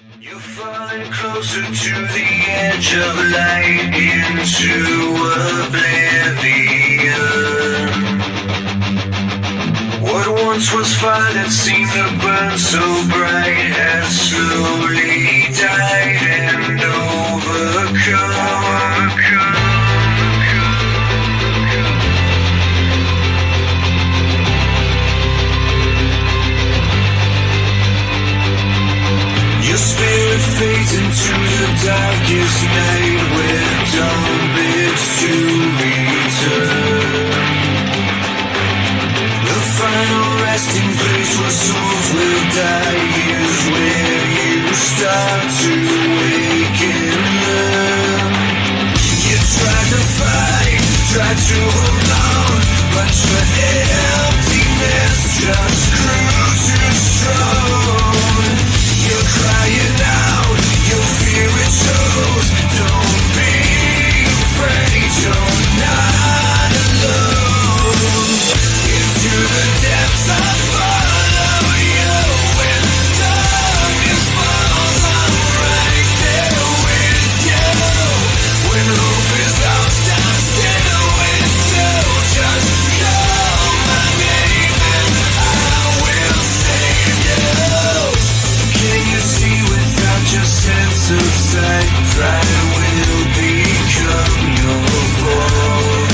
You're falling closer to the edge of light into oblivion. What once was fire that seemed to burn so bright has slowly died and overcome. Your spirit fades into the darkest night where dawn bids to return. The final resting place where souls will die is where you start to wake and learn. You tried to fight, tried to hold on, but your emptiness just grew too strong. You're crying out, your fear it shows. Don't be afraid, you're not alone. Into the depths I follow you. When darkness falls, I'm right there with you. When hope is lost, I'm still with you. Just call my name and I will save you. Can you see without your sense of sight? Pride will become your fall.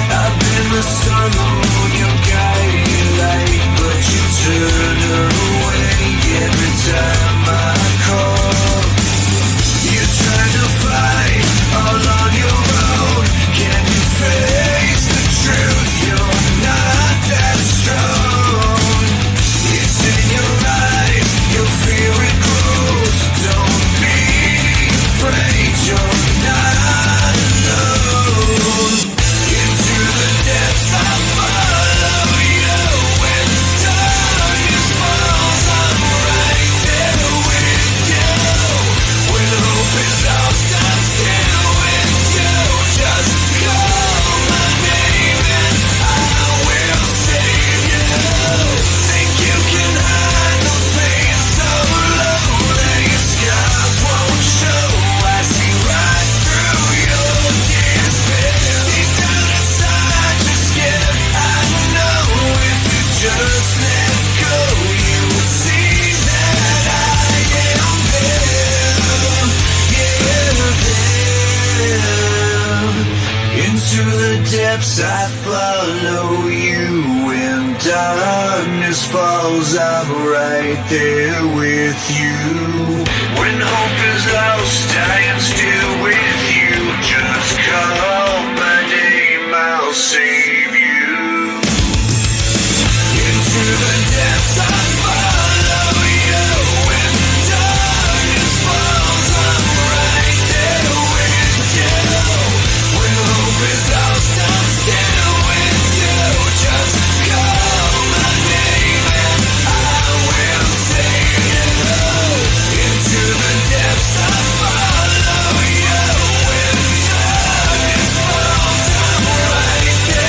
I've been the sun, the moon, your guiding light, but you turn away every time I call. You try to fight all on your own. Can you face the truth? You're not that strong. It's in your eyes, your fear it grows. Don't be afraid, you're not alone. Into the depths I follow you. When darkness falls, I'm right there with you. When hope is lost, I'm still with you. Just call my name and I will save you. Think you can hide the pain so low that your scars won't show. I see right through your despair. Deep down inside you're scared. I know if you just let go, you would see that I am there. Yeah, there. Into the depths I follow you. When darkness falls, I'm right there with you. When hope is lost, I am still with you. Just call my name, I'll save you. Into the depths I follow you. When darkness falls, I'm right there with you. When hope is lost, I'm still with you. Just call my name and I will save you. Into the depths I follow you. When darkness falls, I'm right there.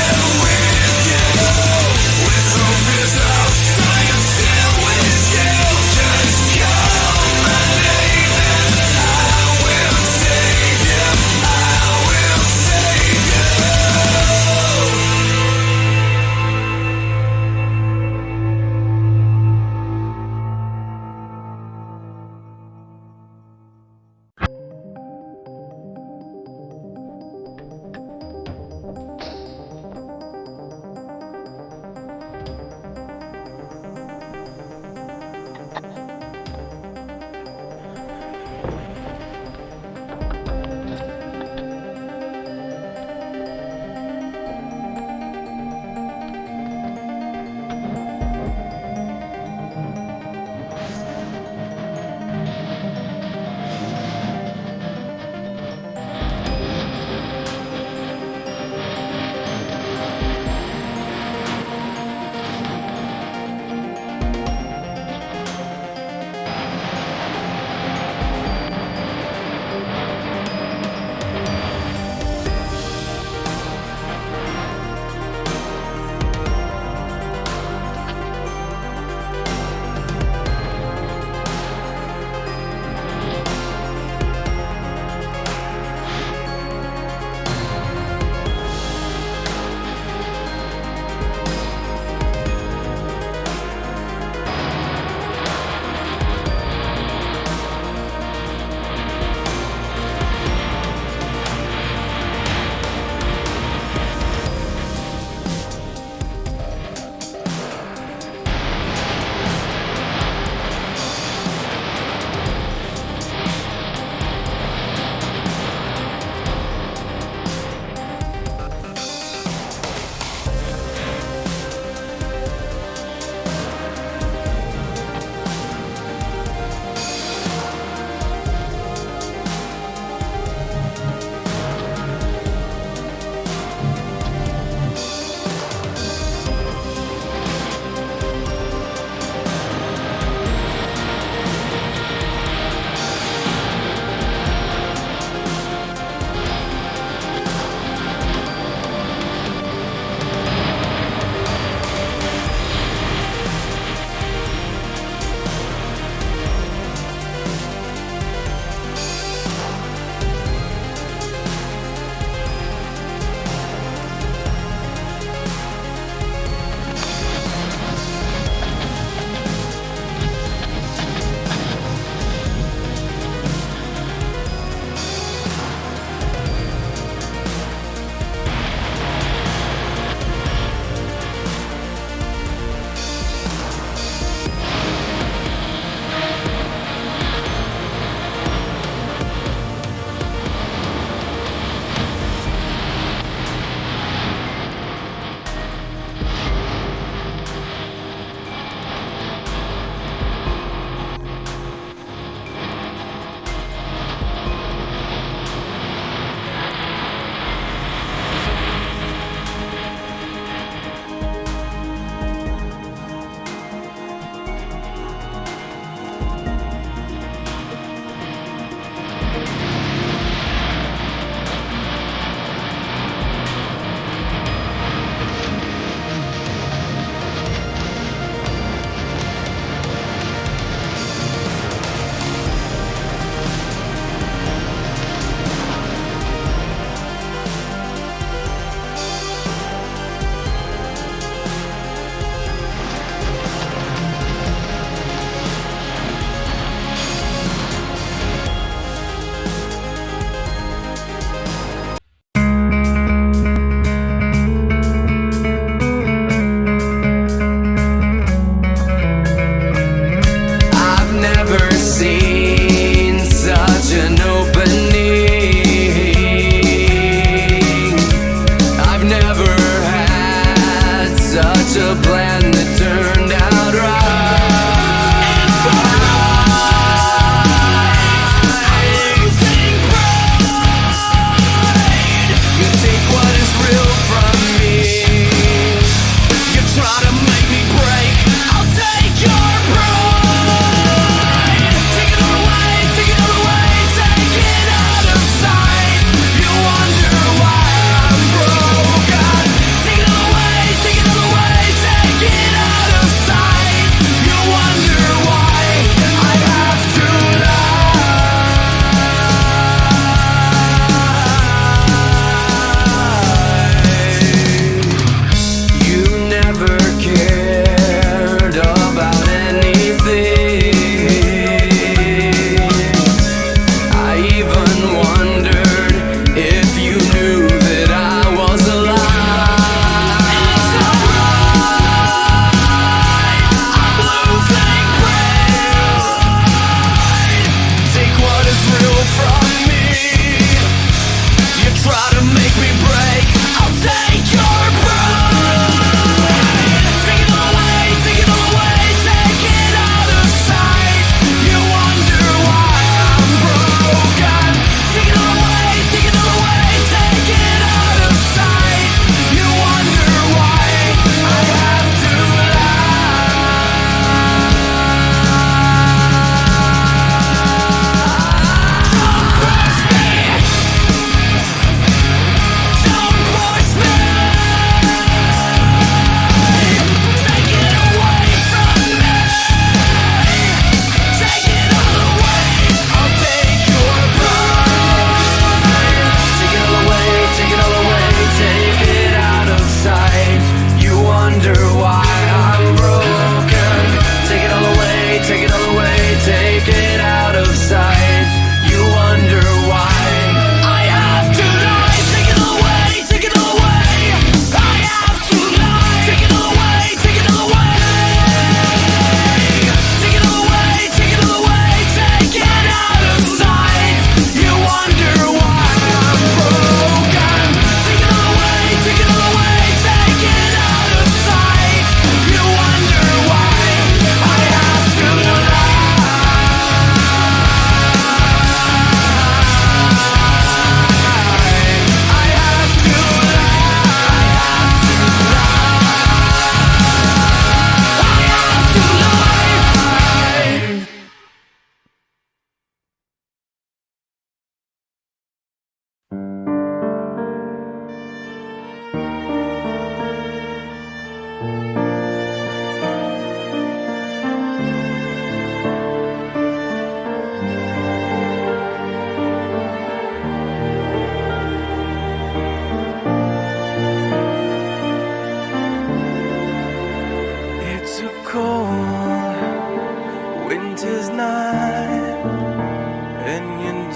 seen such an opening. I've never had such a plan that turned out right.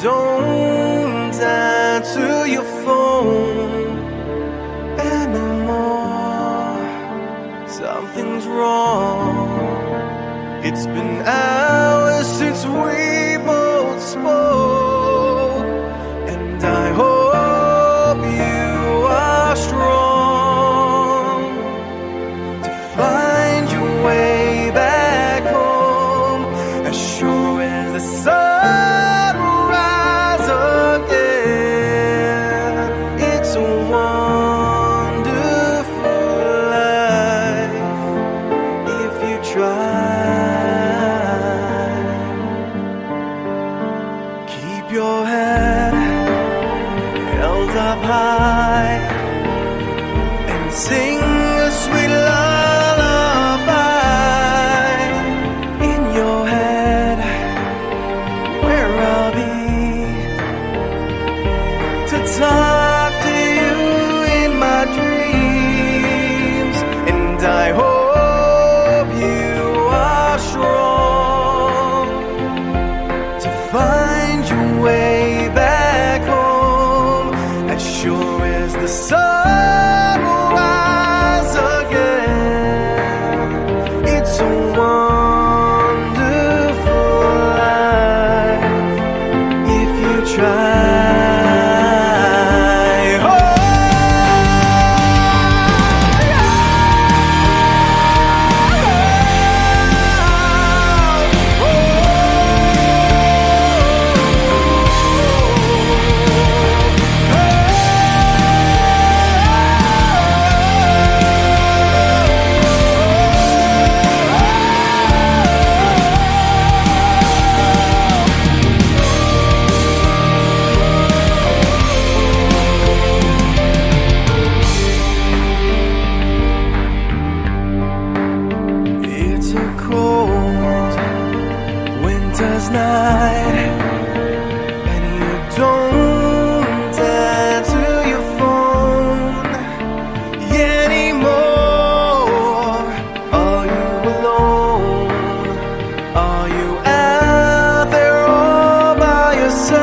Don't answer your phone anymore. Something's wrong. It's been hours since we both spoke, and I hope you are strong to find your way back home, as sure as the sun. Sing a sweet lullaby in your head, where I'll be to talk to you in my dreams. And I hope you are strong to find your way back home, as sure as the sun. It's a wonderful life. winter's night and you don't answer your phone anymore. Are you alone? Are you out there all by yourself?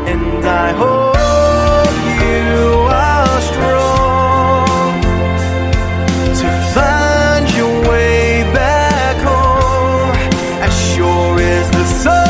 And I hope you are strong to find your way back home, as sure as the sun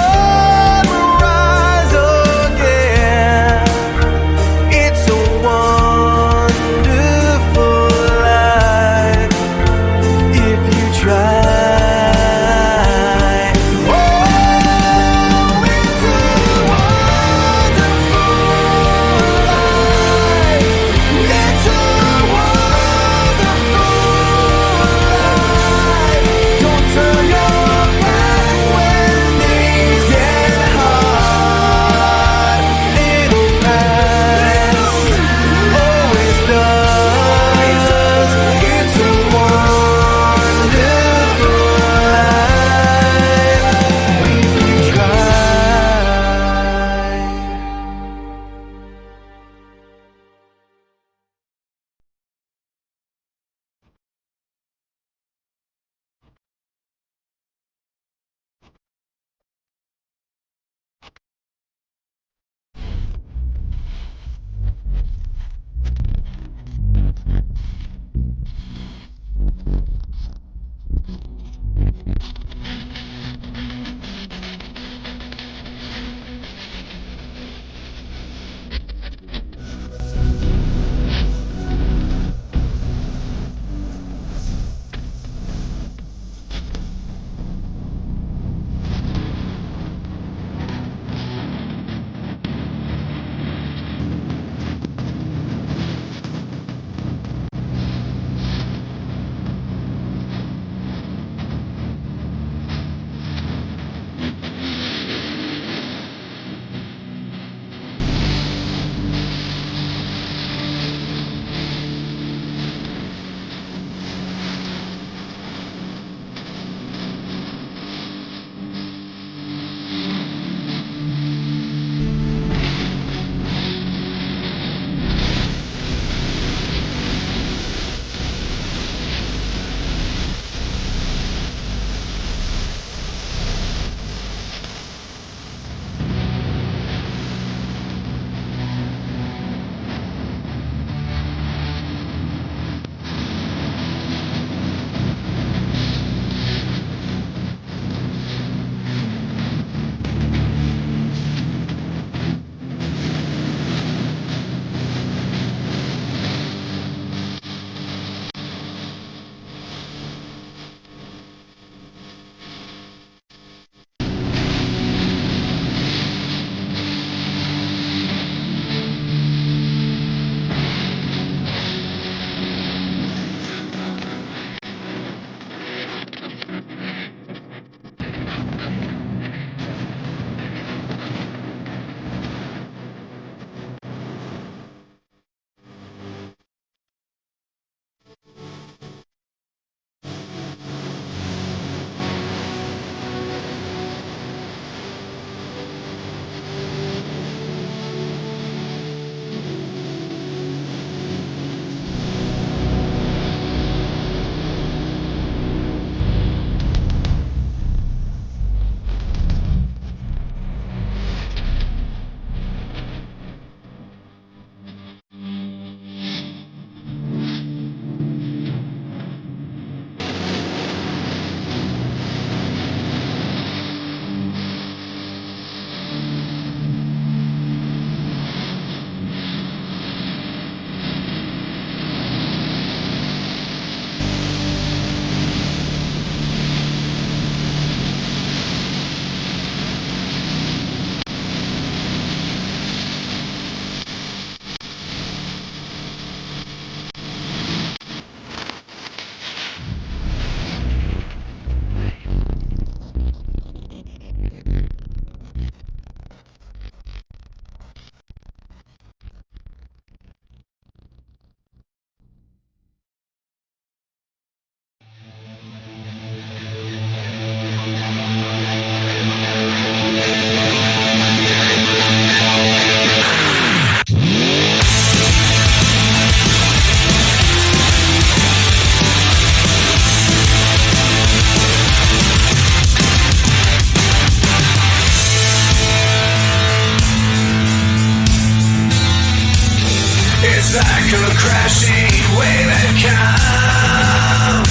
like a crashing wave had come.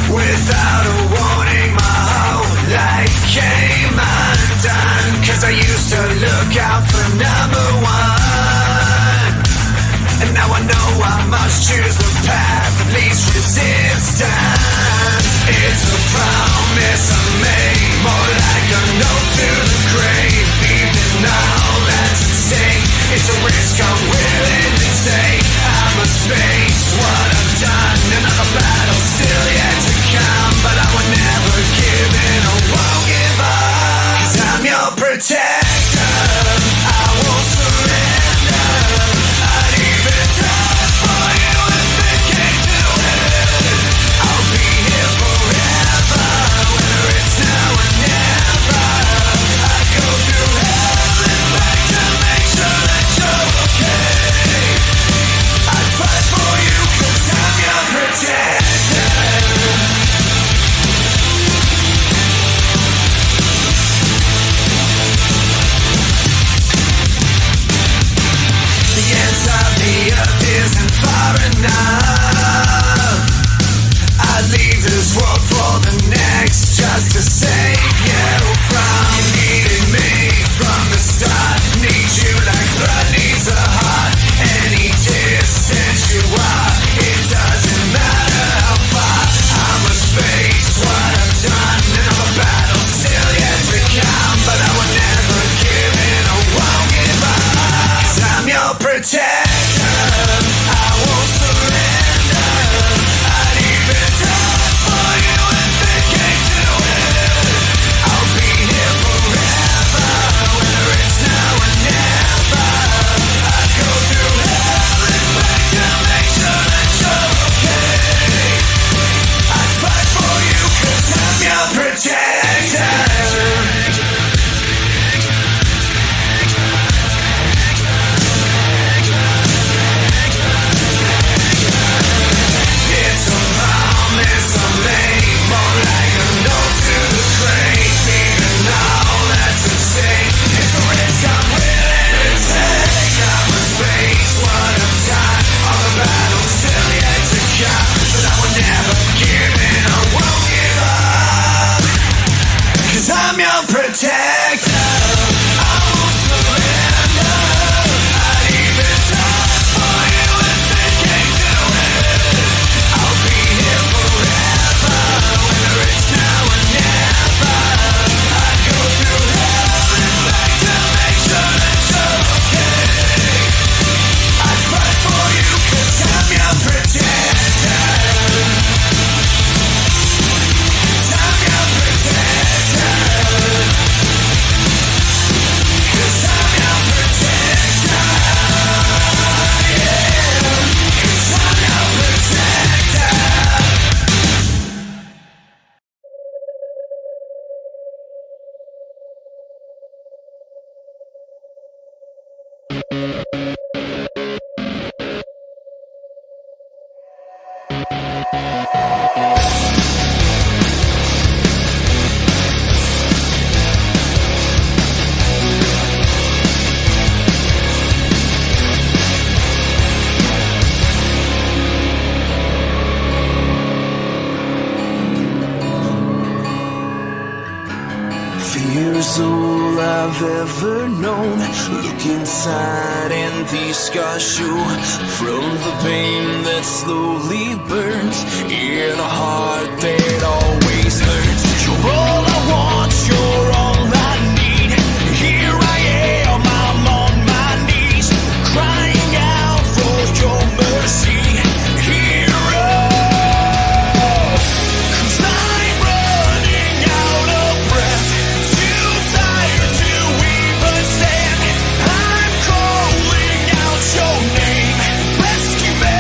Without a warning, my whole life came undone. Cause I used to look out for number one, and now I know I must choose the path of least resistance. It's a promise I made, more like a note to the grave. Even all that's at stake, it's a risk I'm willing to take. I must face what I've done, another battle still yet to come. But I will never give in, I won't give up. Cause I'm your protector, I won't surrender. I'd even die for you if it came to it. I'll be here forever, whether it's now or never. I go through hell and back to make sure that you're okay. I'd fight for you cause I'm your protector. The ends of the earth isn't far enough. I'd leave this world for the next just to save you from needing me from the start. Need you like blood needs a heart. Any distance you are, it doesn't matter how far. I must face what I've done, another battle still yet to come. But I will never give in, I won't give up. Cause I'm your protector, I won't surrender. I'd even die for you if it came to it. I'll be here forever, whether it's now or never. I'd go through hell and back to make sure that you're okay. I'd fight for you cause I'm your protector. It's a promise I made, more like a note to the grave. Even all that's at stake, it's a risk I'm willing to take. I must face what I've done, all the battles still yet to come. But I will never give in, I won't give up. Cause I'm your protector, I won't surrender. I'd even die for you if it came to it. I'll be here forever, whether it's now or never. I'd go through hell and back to make sure that you're okay. I'd fight for you cause I'm your protector. Cause I'm your protector. Cause I'm your protector. Yeah. Cause I'm your protector. Fear's all I've ever known. Look inside and these scars show from the pain that slowly burns in a heart that always hurts. You're all I want, you're all I need. Here I am, I'm on my knees, crying out for your mercy. Hero, 'cause I'm running out of breath, too tired to even stand. I'm calling out your name, rescue me.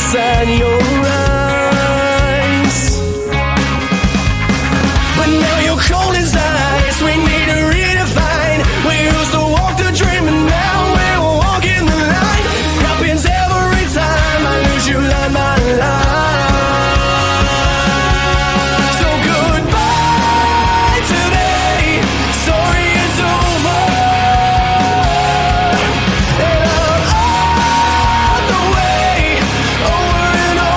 inside your eyes. But now you're cold as ice. We need to redefine. We used to walk the dream, and now we're walking the line. Happens every time I lose you line by line. So goodbye today. Sorry it's over. And I'm out the way, over and over.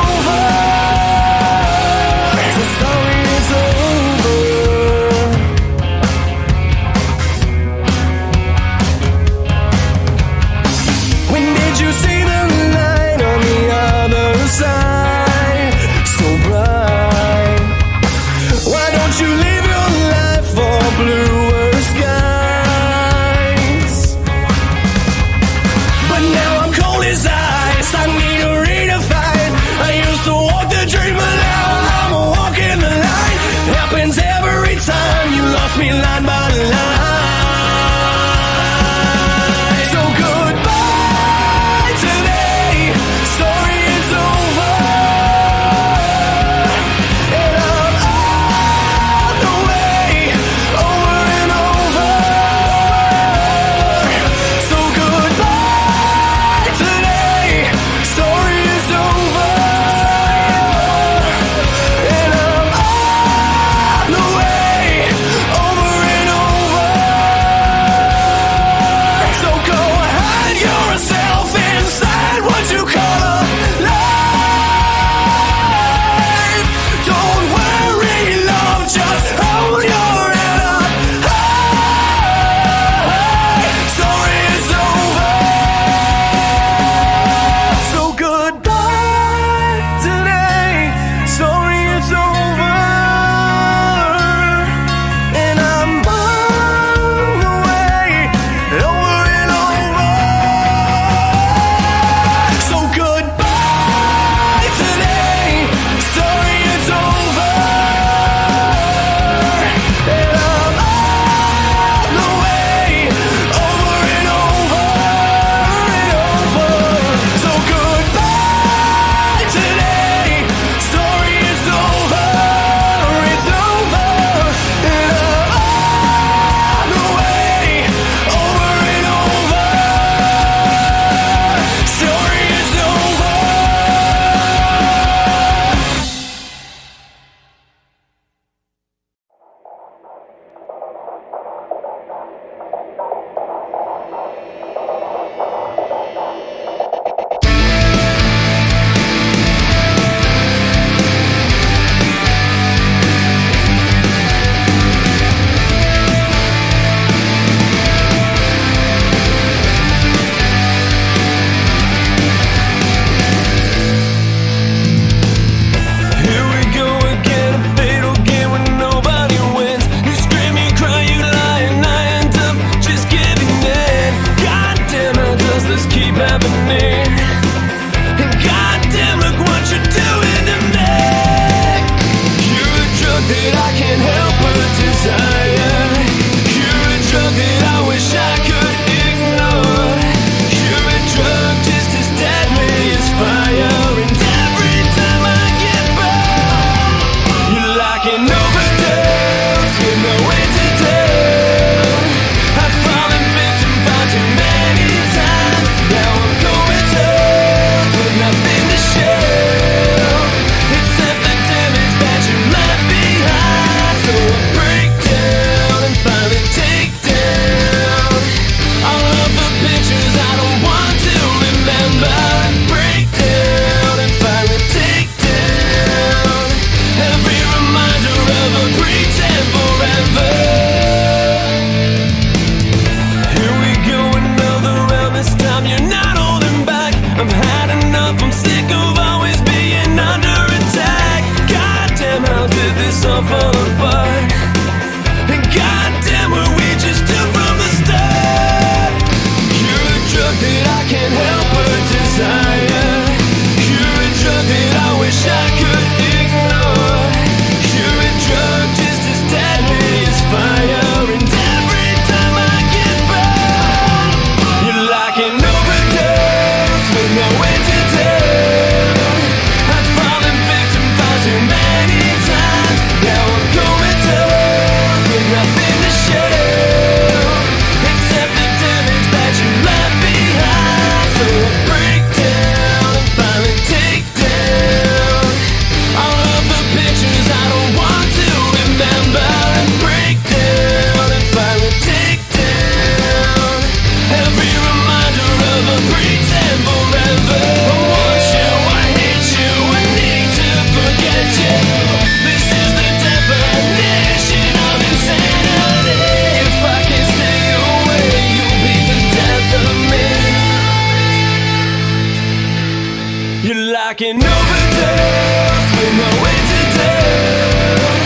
You're like an overdose with no way to down.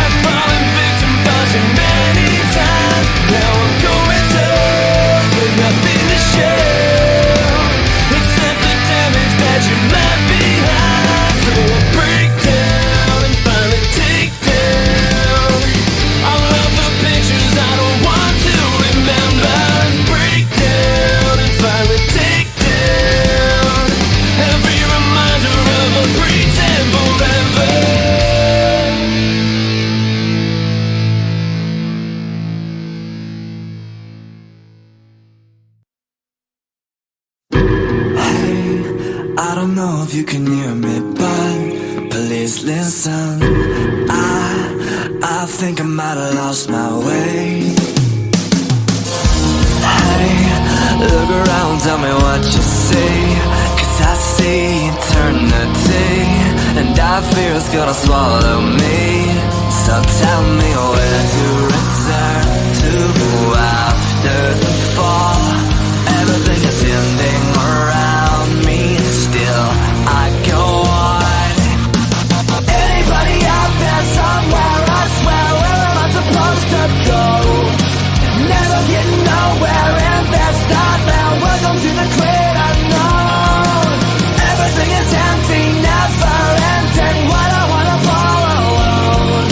I've fallen victim far too many times. Now I'm going tough with nothing to show except the damage that you left behind. So I break down and finally take down all of the pictures I don't want to remember. And break down and finally take down every reminder of a pretend forever. I don't know if you can hear me, but please listen. I think I might have lost my way. Hey, look around, tell me what you see. 'Cause I see eternity, and I fear it's gonna swallow me. So tell me where to return to after the fall. Everything is ending around me, still I go on. Anybody out there somewhere, I swear, where am I supposed to go? Never getting nowhere, and there's nothing. Welcome to the great unknown. Everything is empty, never ending. What I wanna follow alone.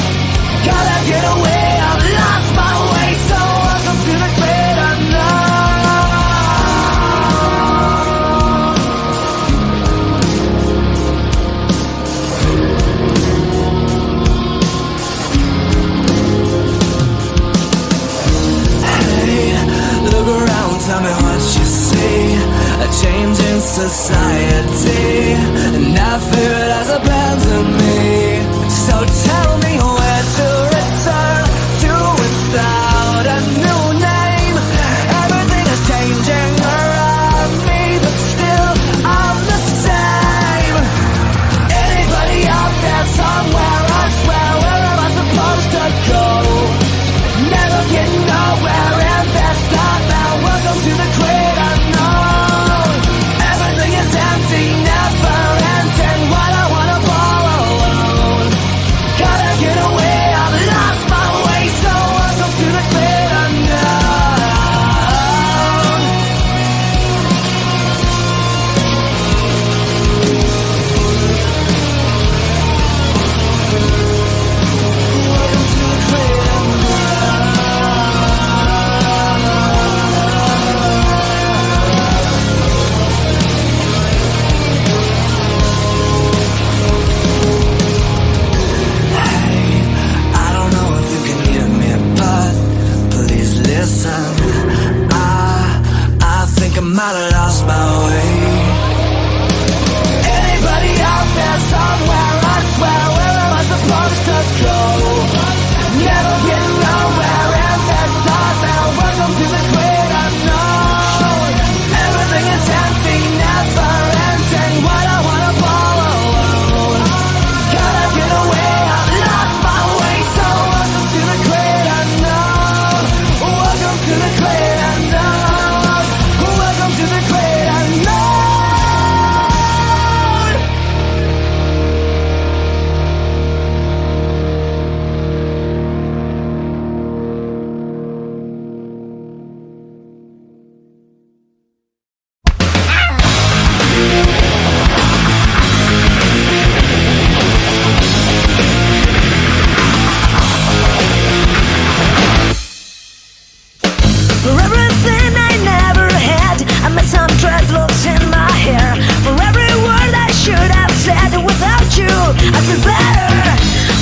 Gotta get away, I've lost my way. So welcome to the great unknown. Look around, tell me what you see. A change in society, and I fear it has abandoned me. So tell me where to return to without a new name. Everything is changing around me, but still I'm the same. Anybody out there somewhere, I swear, where am I supposed to go? Never getting nowhere, and there's nothing. Welcome to the great unknown. Everything is empty, never ending. What I wanna follow alone. Gotta get away, I've lost my way. So welcome to the great unknown. Welcome to the great I don't know if you can hear me, but please listen. I think I might have lost my way. Anybody out there somewhere, I swear, where am I supposed to go? Never getting nowhere, and there's nothing. Welcome to the great unknown. Everything is empty, never ending. What I wanna follow alone. Gotta get away, I've lost my way. So welcome to the great unknown. Welcome to the great unknown. Welcome to the great unknown. For everything I never had, I met some dreadlocks in my hair. For every word I should have said, without you I feel better.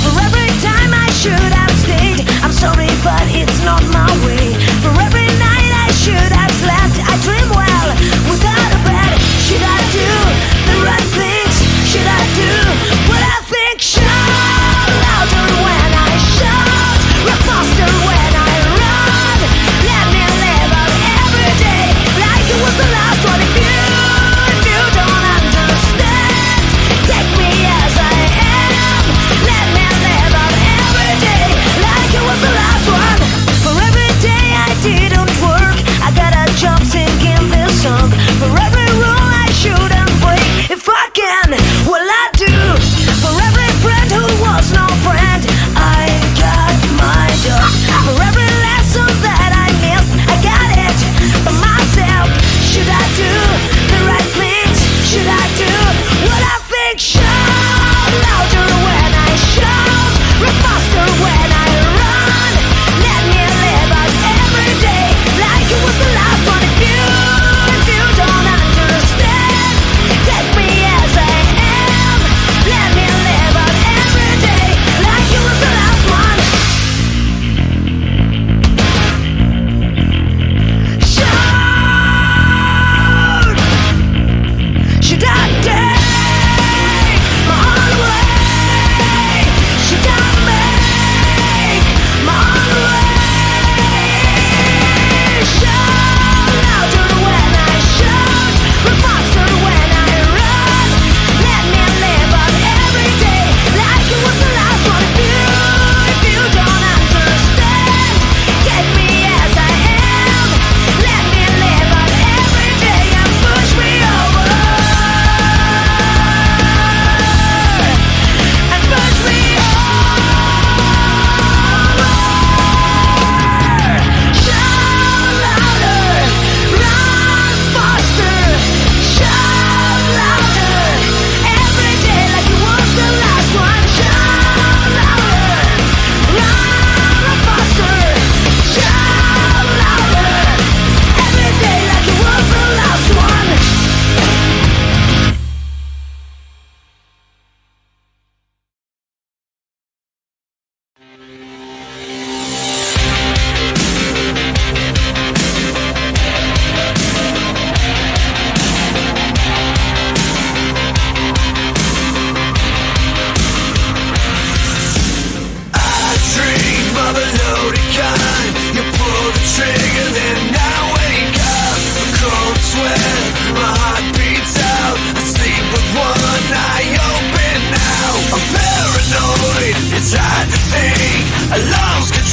For every time I should have stayed, I'm sorry but it's not my way. For every night I should have slept, I dream well without a bed. Should I do the right things? Should I do what I think? Shout louder when I shout, run faster when I run. Let me live out every day like it was the last one. If you don't understand, take me as I am.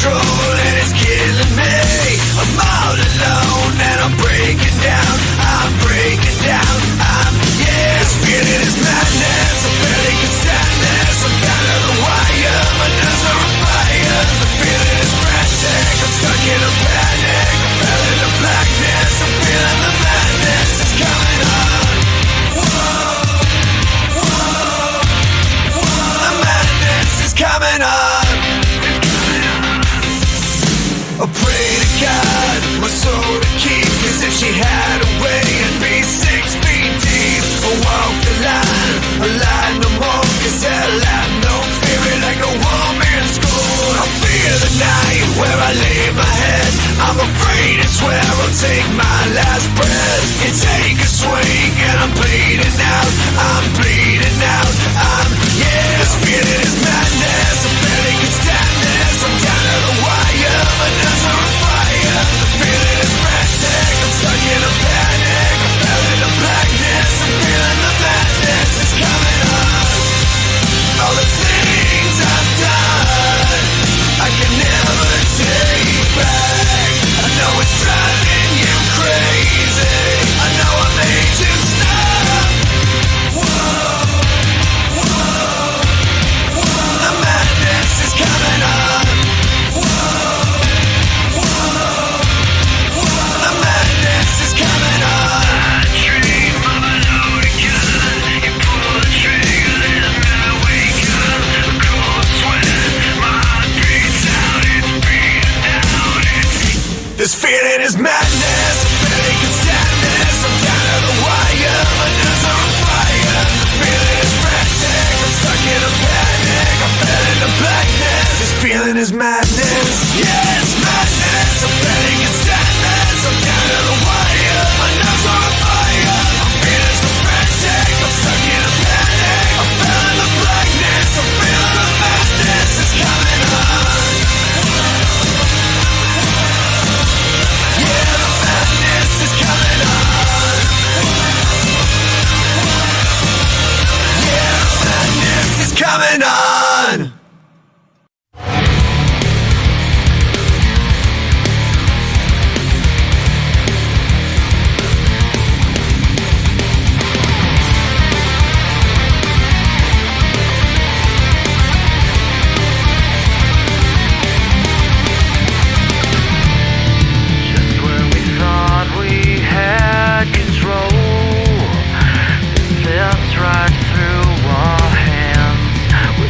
control and it's killing me. I'm all alone and I'm breaking down. I'm breaking down. Yeah, this feeling is madness. I barely can stand this. I'm down to the wire. My nerves are on fire. The feeling is frantic. I'm stuck in a panic. I fell into blackness. I'm feeling the madness. It's coming on. Whoa, whoa, whoa. The madness is coming on. I pray to God, my soul to keep. Cause if she had a way, it'd be 6 feet deep. I walk the line no more. Cause hell have no fear like a woman in school. I fear the night where I lay my head. I'm afraid it's where I'll take my last breath. You take a swing and I'm bleeding out. I'm bleeding out. Yeah, this feeling is madness. I barely can stand this. I'm down to the wire. My nerves are on fire. The feeling is frantic. I'm stuck in a panic. I fell into blackness. I'm feeling the madness. It's coming on. All the things I've done, I can never take back. I know it's driving you crazy. I know I made you stop. Whoa, whoa, whoa. The madness is coming on. Whoa, whoa, whoa. The madness is coming on. I dream of a loaded gun. You pull the trigger, then I wake up. A cold sweat, my heart beats out. It's beating down. This feeling is madness. I barely can stand this. I'm down to the wire. My nerves are on fire. The feeling is frantic. I'm stuck in a panic. I fell into blackness. This feeling is madness. Yeah, it's madness. I barely can stand this. I'm down to the wire. My nerves are on fire. I'm feeling so frantic. I'm stuck in a panic. I fell into blackness. I'm feeling the madness. It's coming on. Yeah, the madness is coming on. Yeah, the madness is coming on. Just when we thought we had control, it slips right through our hands. We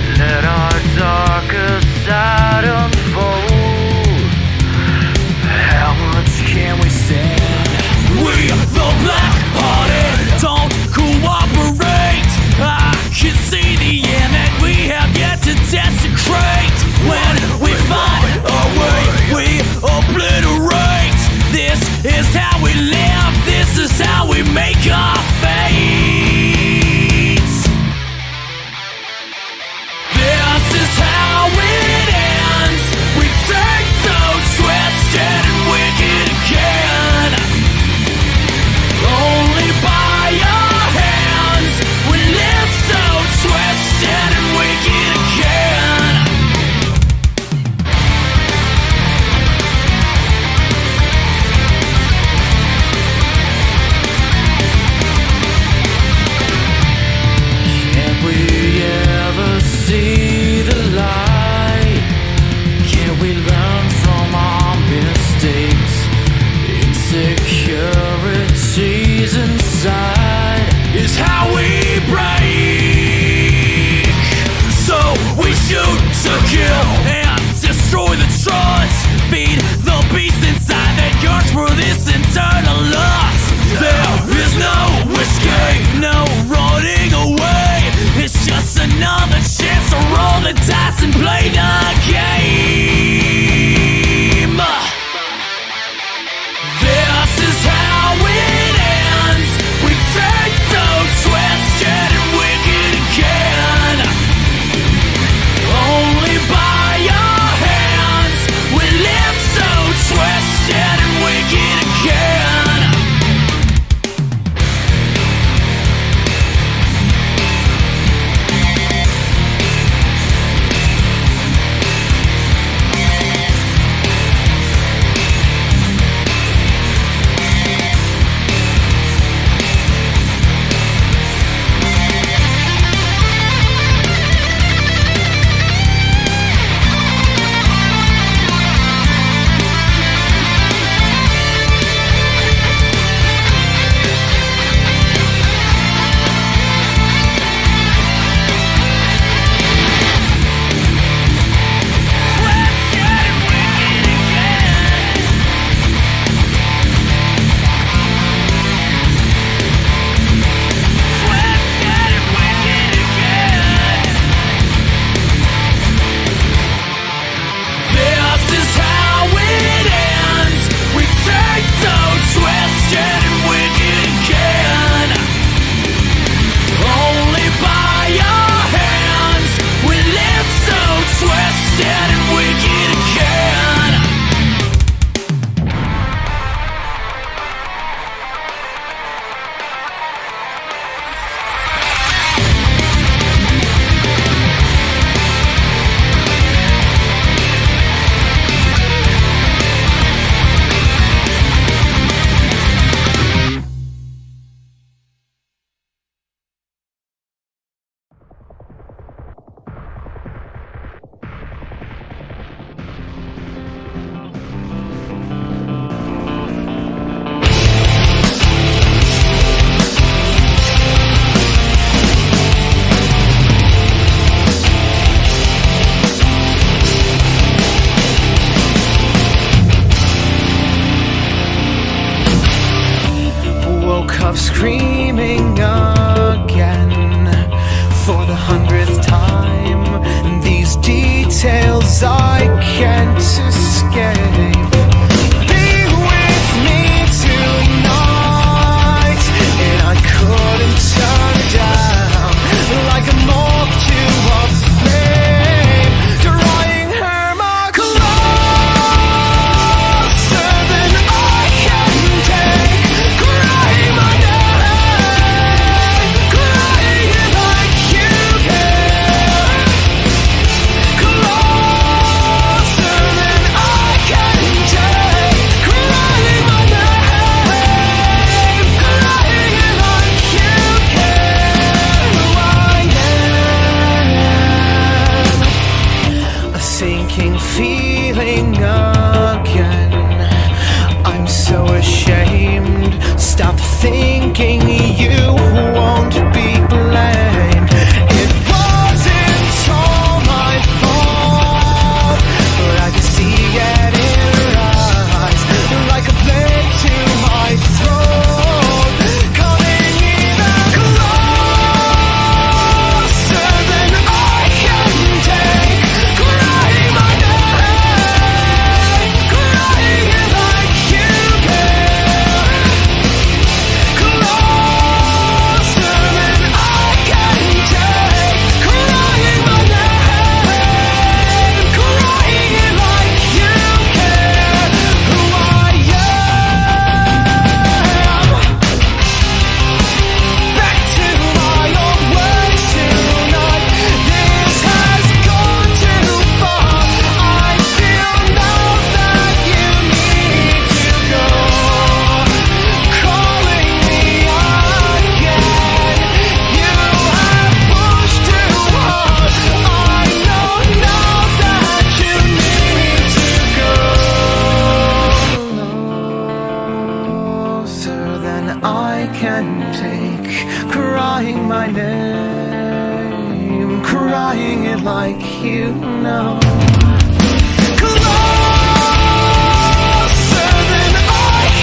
can't escape. Be with me tonight, and I couldn't turn it down. Like a moth to a flame, drawing her more closer than I can take. Crying my name, crying like you care. Closer than I can take. Crying my name, crying like you care. Who I am, a sinking feeling again. I'm so ashamed. Stop thinking you won't be blamed. It wasn't all my fault, but I could see it in her eyes, like a blade to my throat, coming even closer than I can take. Crying my name, crying like you care. Closer than I can take. Crying my name, crying like you care. Who I am. Back to my old ways tonight. This has gone too far. I feel now that you need to go. Calling me again. You have pushed too hard. I know now that you need to go. Closer than I can take. Crying my name, crying it like you know. Closer than I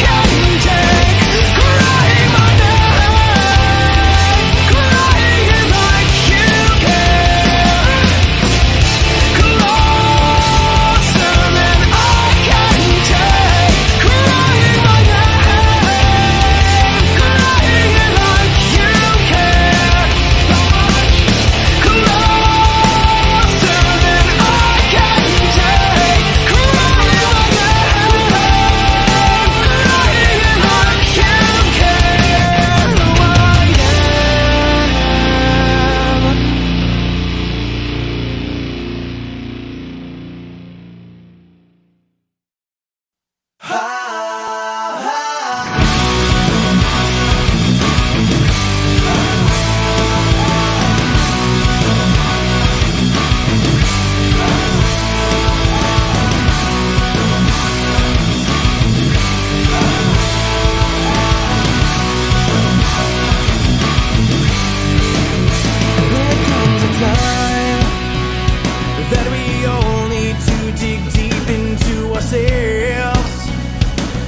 can take. Crying my name, crying it like you care. Closer than I can take. Crying my name, crying it like you care. Closer than I can take. Crying my name, crying it like you care. Who I am. There comes a time that we all need to dig deep into ourselves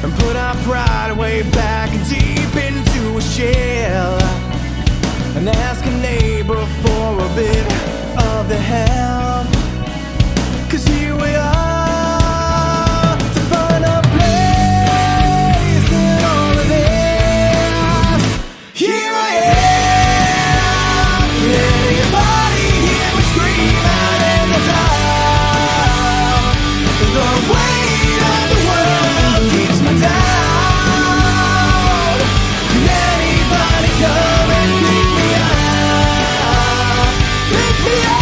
and put our pride way back deep into a shell and ask a neighbor for a bit of the help. 'Cause here we are to find a place in all of this. Here I am, anybody hear me scream out in the dark? The weight of the world keeps me down. Can anybody come and pick me up? Pick me up.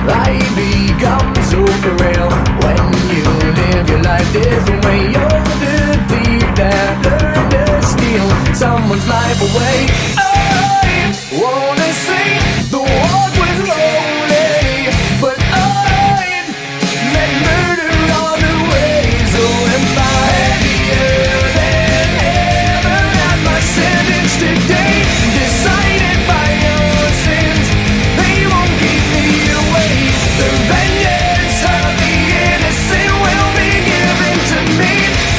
Life becomes so real when you live your life this way. You're the thief that learned to steal someone's life away. I wanna say the walk was lonely, but I met murder on the way. So am I happier than ever at my sentence today, decided by your sins. They won't keep me away. The vengeance of the innocent will be given to me.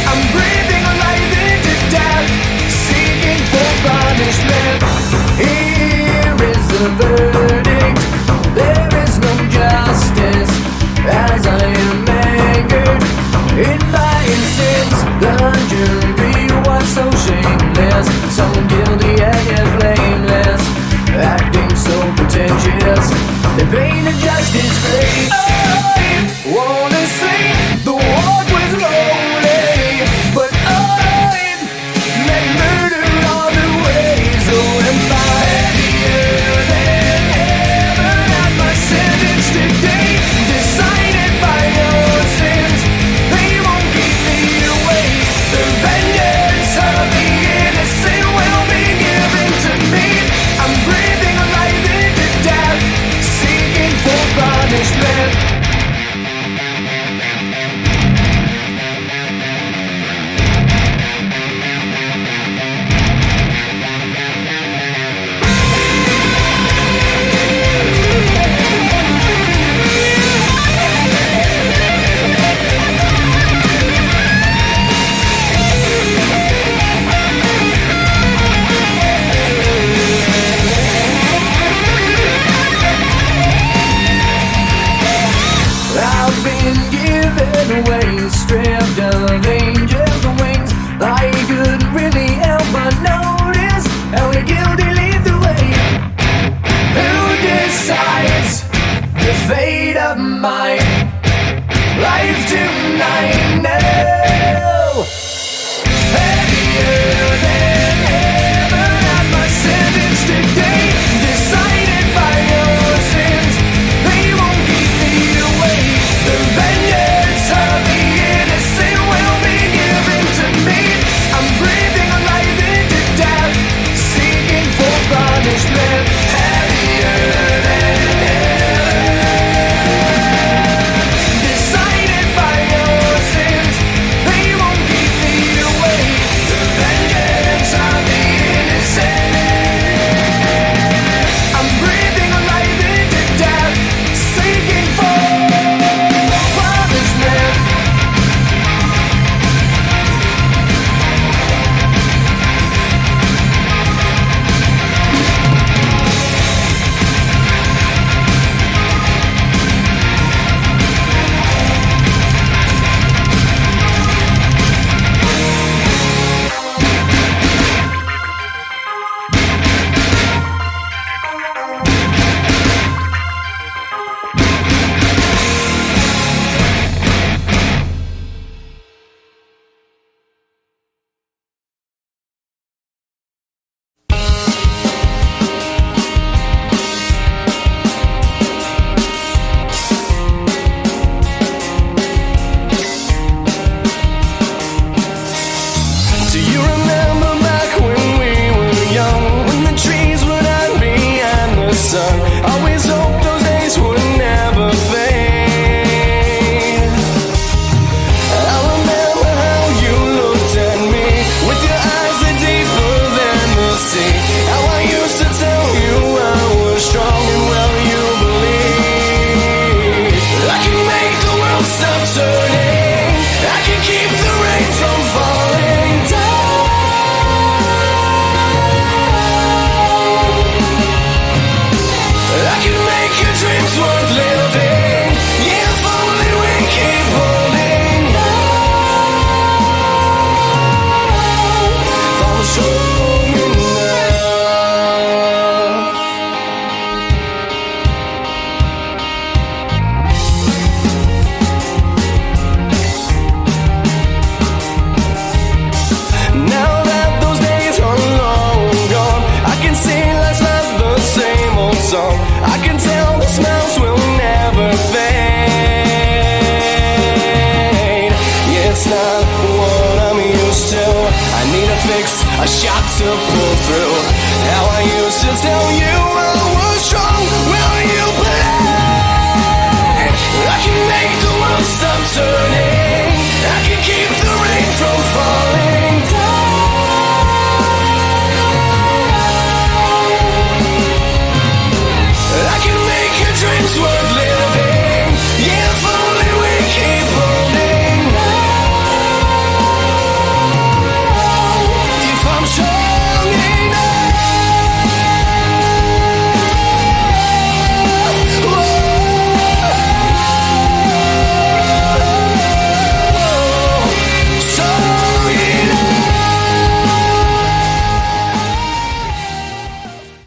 I'm breathing life into death, seeking for punishment. Here is the verdict. There is no justice as I am anchored in my sins. The jury was so shameless, so guilty and yet blameless, acting so pretentious. The pain of justice great. I wanna say the walk was lonely, but I met murder on the way. So am I happier than ever at my sentence today, decided by your sins. They won't keep me away. The vengeance of the innocent will be given to me. I'm breathing life into death, seeking for punishment. I've been given away, stripped of angels' wings. I couldn't really help but notice how the guilty lead the way. Who decides the fate of my life tonight? No. Happier than ever at my sentence today, decided by your sins. They won't keep me away. The vengeance of the innocent will be given to me. I'm breathing life into death, seeking for punishment. Happier than ever, decided by your sins. They won't keep me a shot to pull through. How I used to tell